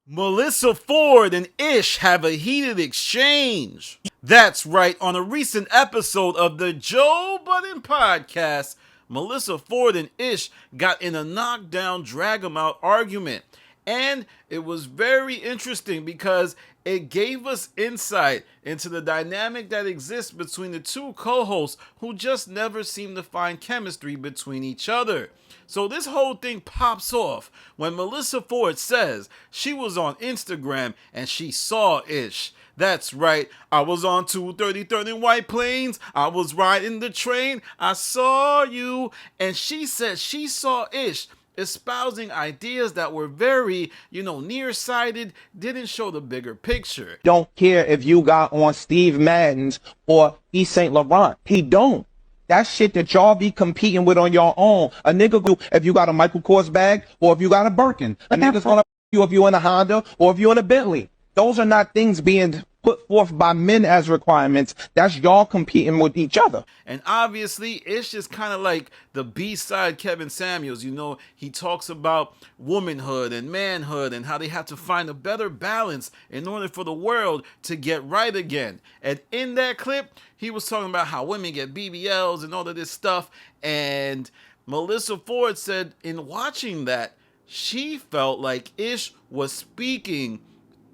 Melyssa Ford and Ish have a heated exchange. That's right, on a recent episode of the JoeBudden podcast, Melyssa Ford and Ish got in a knockdown, drag 'em out argument. And it was very interesting because it gave us insight into the dynamic that exists between the two co-hosts who just never seem to find chemistry between each other. So this whole thing pops off when Melyssa Ford says she was on Instagram and she saw Ish. That's right, I was on 233rd in White Plains, I was riding the train, I saw you, and she said she saw Ish espousing ideas that were very, nearsighted, didn't show the bigger picture. Don't care if you got on Steve Madden's or Yves Saint Laurent. He don't. That shit that y'all be competing with on your own. A nigga go if you got a Michael Kors bag or if you got a Birkin. A nigga's gonna you if you in a Honda or if you in a Bentley. Those are not things being put forth by men as requirements. That's y'all competing with each other. And obviously, Ish is kind of like the B-side Kevin Samuels. He talks about womanhood and manhood and how they have to find a better balance in order for the world to get right again. And in that clip, he was talking about how women get BBLs and all of this stuff. And Melyssa Ford said in watching that, she felt like Ish was speaking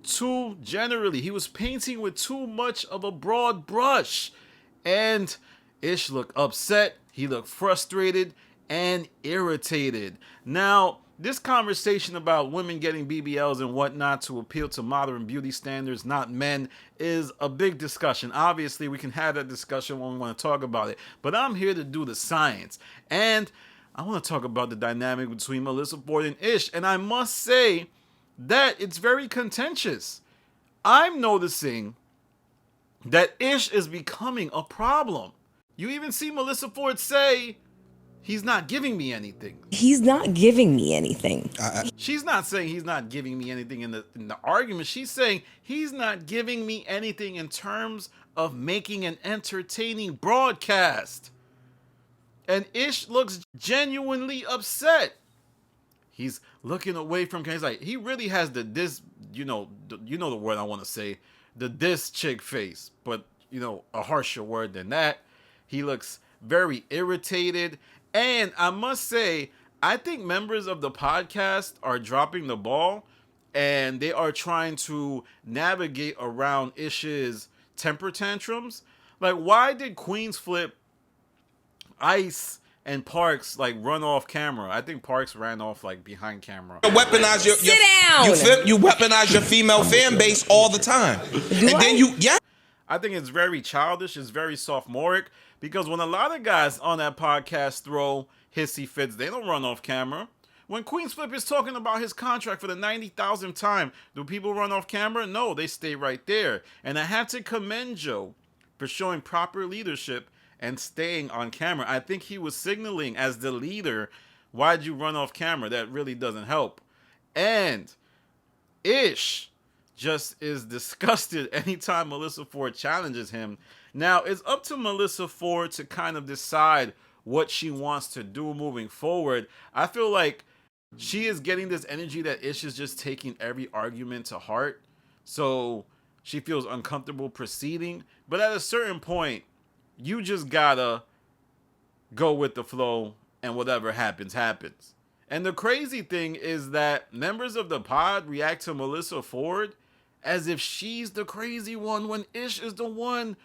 too generally. He was painting with too much of a broad brush. And Ish looked upset, he looked frustrated and irritated. Now, this conversation about women getting BBLs and whatnot to appeal to modern beauty standards, not men, is a big discussion. Obviously, we can have that discussion when we want to talk about it. But I'm here to do the science. And I want to talk about the dynamic between Melyssa Ford and Ish. And I must say that it's very contentious. I'm noticing that Ish is becoming a problem. You even see Melyssa Ford say, he's not giving me anything. He's not giving me anything. She's not saying he's not giving me anything in the argument. She's saying he's not giving me anything in terms of making an entertaining broadcast. And Ish looks genuinely upset. He's looking away from. He's like, he really has the the word I want to say, the diss chick face, but a harsher word than that. He looks very irritated, and I must say, I think members of the podcast are dropping the ball, and they are trying to navigate around Ish's temper tantrums. Like, why did Queens flip Ice and Parks run off camera? I think Parks ran off behind camera. Weaponize your Sit down. You weaponize your female fan base all the time. I think it's very childish, it's very sophomoric, because when a lot of guys on that podcast throw hissy fits, they don't run off camera. When Queens Flip is talking about his contract for the 90,000th time, do people run off camera? No, they stay right there. And I have to commend Joe for showing proper leadership and staying on camera. I think he was signaling as the leader, why'd you run off camera? That really doesn't help. And Ish just is disgusted anytime Melyssa Ford challenges him. Now, it's up to Melyssa Ford to kind of decide what she wants to do moving forward. I feel like she is getting this energy that Ish is just taking every argument to heart. So she feels uncomfortable proceeding. But at a certain point, you just gotta go with the flow, and whatever happens, happens. And the crazy thing is that members of the pod react to Melyssa Ford as if she's the crazy one when Ish is the one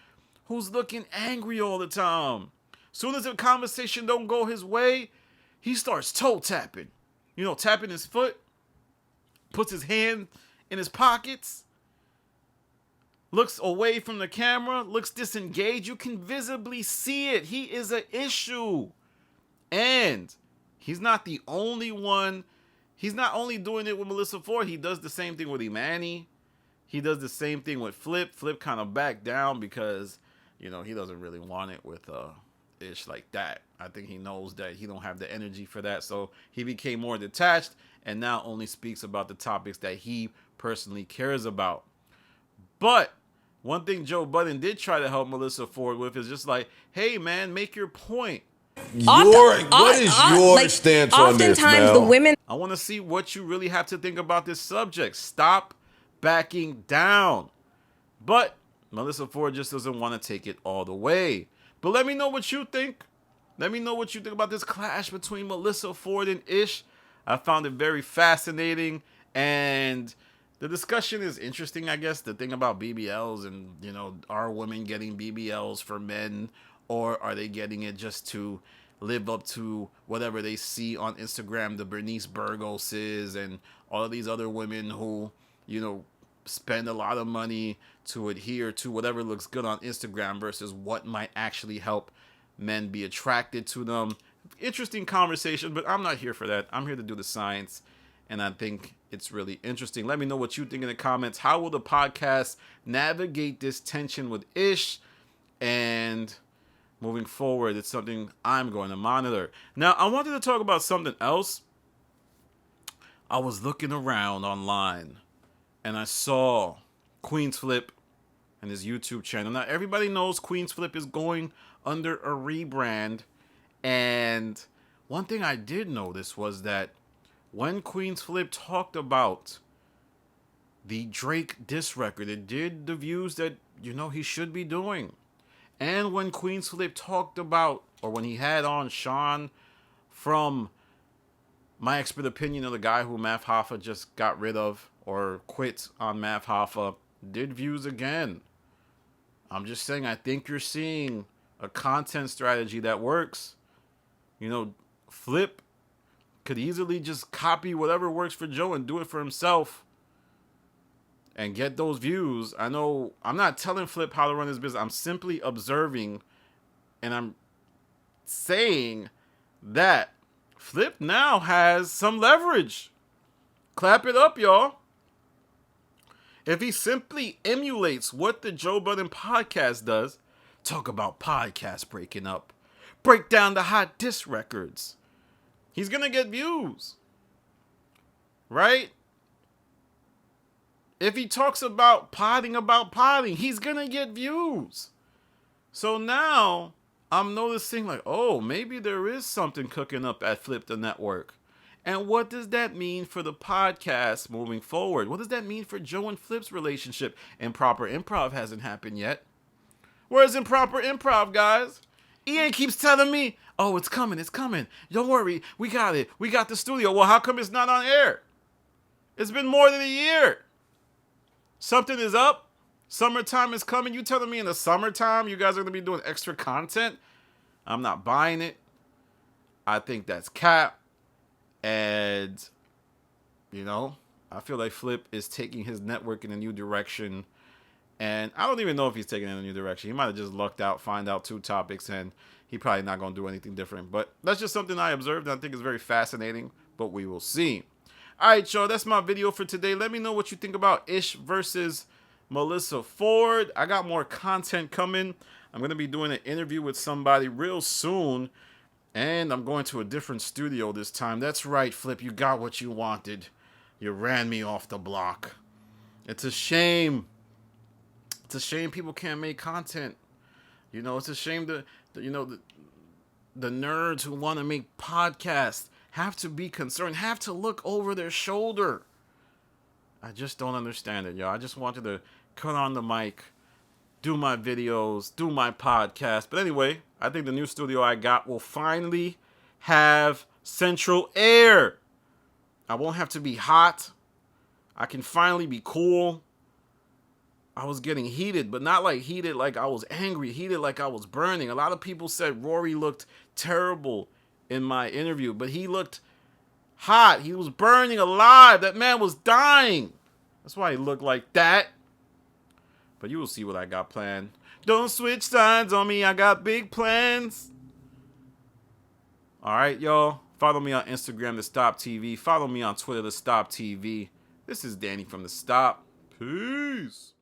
who's looking angry all the time. Soon as the conversation don't go his way, he starts toe tapping. Tapping his foot, puts his hand in his pockets, looks away from the camera, looks disengaged. You can visibly see it. He is an issue. And he's not the only one. He's not only doing it with Melyssa Ford. He does the same thing with Imani. He does the same thing with Flip. Flip kind of backed down because, he doesn't really want it with Ish like that. I think he knows that he don't have the energy for that. So he became more detached and now only speaks about the topics that he personally cares about. But one thing JoeBudden did try to help Melyssa Ford with is just like, hey man, make your point. What is your stance on this, oftentimes Mel? the women. I want to see what you really have to think about this subject. Stop backing down. But Melyssa Ford just doesn't want to take it all the way. But let me know what you think. Let me know what you think about this clash between Melyssa Ford and Ish. I found it very fascinating, and the discussion is interesting, I guess. The thing about BBLs and, are women getting BBLs for men, or are they getting it just to live up to whatever they see on Instagram, the Bernice Burgoses and all of these other women who, spend a lot of money to adhere to whatever looks good on Instagram versus what might actually help men be attracted to them. Interesting conversation, but I'm not here for that. I'm here to do the science, and I think it's really interesting. Let me know what you think in the comments. How will the podcast navigate this tension with Ish? And moving forward, it's something I'm going to monitor. Now, I wanted to talk about something else. I was looking around online, and I saw Queen's Flip and his YouTube channel. Now, everybody knows Queen's Flip is going under a rebrand. And one thing I did notice was that when Queen's Flip talked about the Drake diss record, it did the views that, he should be doing. And when Queen's Flip talked about, or when he had on Sean from My Expert Opinion of the guy who Math Hoffa just got rid of or quit on Math Hoffa, did views again. I'm just saying, I think you're seeing a content strategy that works. Flip could easily just copy whatever works for Joe and do it for himself and get those views. I know I'm not telling Flip how to run his business. I'm simply observing, and I'm saying that Flip now has some leverage. Clap it up, y'all. If he simply emulates what the JoeBudden podcast does, talk about podcasts breaking up, break down the hot diss records, he's going to get views. Right? If he talks about potting, he's going to get views. So now I'm noticing maybe there is something cooking up at Flip the Network. And what does that mean for the podcast moving forward? What does that mean for Joe and Flip's relationship? Improper Improv hasn't happened yet. Where's Improper Improv, guys? Ian keeps telling me, oh, it's coming. Don't worry, we got it. We got the studio. Well, how come it's not on air? It's been more than a year. Something is up. Summertime is coming. You telling me in the summertime you guys are going to be doing extra content? I'm not buying it. I think that's cap. And, I feel like Flip is taking his network in a new direction. And I don't even know if he's taking it in a new direction. He might have just lucked out, find out 2 topics, and he probably not going to do anything different. But that's just something I observed, and I think is very fascinating. But we will see. All right, y'all, that's my video for today. Let me know what you think about Ish versus Melyssa Ford. I got more content coming. I'm going to be doing an interview with somebody real soon. And I'm going to a different studio this time. That's right, Flip. You got what you wanted. You ran me off the block. It's a shame. It's a shame people can't make content. It's a shame that the nerds who want to make podcasts have to be concerned, have to look over their shoulder. I just don't understand it, y'all. I just wanted to cut on the mic, do my videos, do my podcast. But anyway, I think the new studio I got will finally have central air. I won't have to be hot. I can finally be cool. I was getting heated, but not like heated like I was angry, heated like I was burning. A lot of people said Rory looked terrible in my interview, but he looked hot. He was burning alive. That man was dying. That's why he looked like that. But you will see what I got planned. Don't switch sides on me. I got big plans. All right, y'all. Follow me on Instagram, The Stop TV. Follow me on Twitter, The Stop TV. This is Danny from The Stop. Peace.